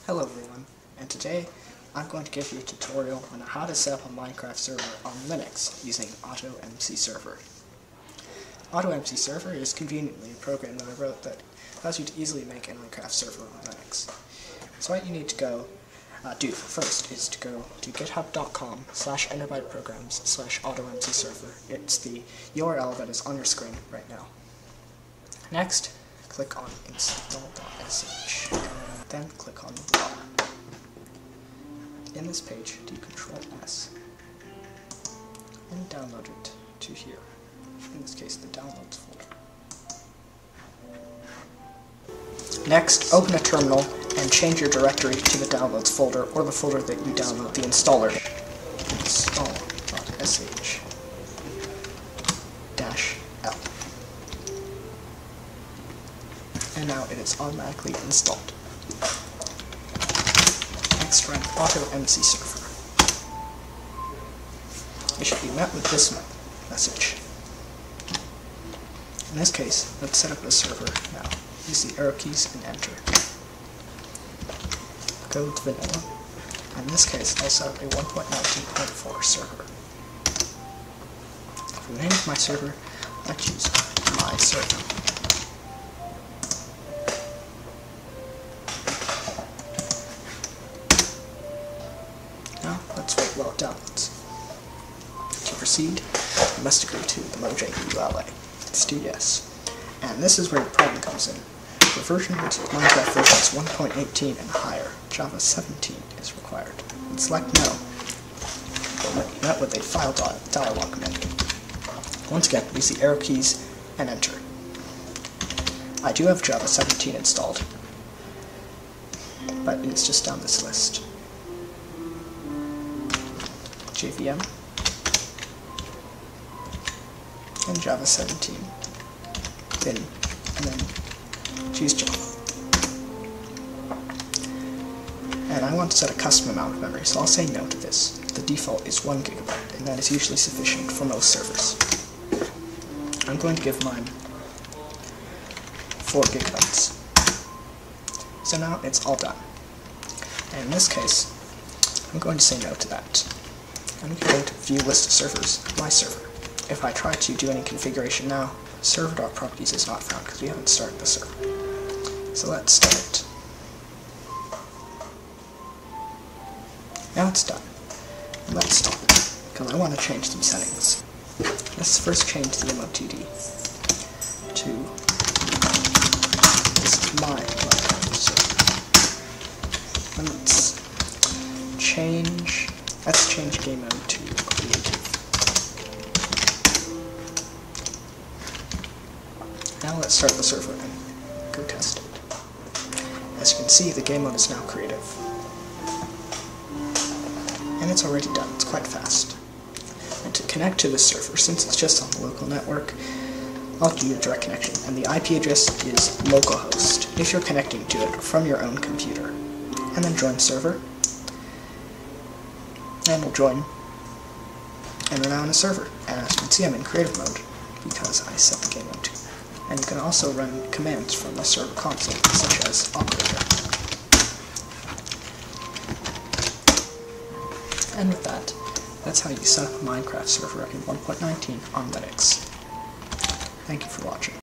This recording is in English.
Hello everyone, and today I'm going to give you a tutorial on how to set up a Minecraft server on Linux using AutoMCServer. AutoMCServer is conveniently a program that I wrote that allows you to easily make a Minecraft server on Linux. So what you need to do first is to go to github.com/enterbyteprograms/AutoMCServer. It's the URL that is on your screen right now. Next, click on install.sh. Then click on Raw. In this page, do Control-S and download it to here. In this case, the Downloads folder. Next, open a terminal and change your directory to the Downloads folder or the folder that you download the installer. Install.sh-l. And now it is automatically installed. Next, run AutoMCServer. It should be met with this message. In this case, let's set up a server now. Use the arrow keys and enter. Go to vanilla. In this case, I'll set up a 1.19.4 server. For the name of my server, I choose my server. Now, let's wait while it downloads. To proceed, you must agree to the Mojang ULA. Let's do yes. And this is where the problem comes in. The version of Minecraft version is 1.18 and higher. Java 17 is required. And select no. We'll be met with a file dialog menu. Once again, use the arrow keys and enter. I do have Java 17 installed, but it's just down this list. JVM, and Java 17, bin, and then choose Java. And I want to set a custom amount of memory, so I'll say no to this. The default is 1 GB, and that is usually sufficient for most servers. I'm going to give mine 4 GB. So now it's all done. And in this case, I'm going to say no to that. I'm going to view list of servers, my server. If I try to do any configuration now, server.properties is not found because we haven't started the server. So let's start it. Now it's done. And let's stop it, because I want to change some settings. Let's first change the MOTD to this is my Minecraft server. And let's change game mode to creative. Now let's start the server and go test it. As you can see, the game mode is now creative. And it's already done. It's quite fast. And to connect to this server, since it's just on the local network, I'll do a direct connection. And the IP address is localhost, if you're connecting to it from your own computer. And then join server. And we'll join. And we're now in a server. And as you can see, I'm in creative mode, because I set the game mode to. And you can also run commands from the server console, such as operator. And with that, that's how you set up a Minecraft server in 1.19 on Linux. Thank you for watching.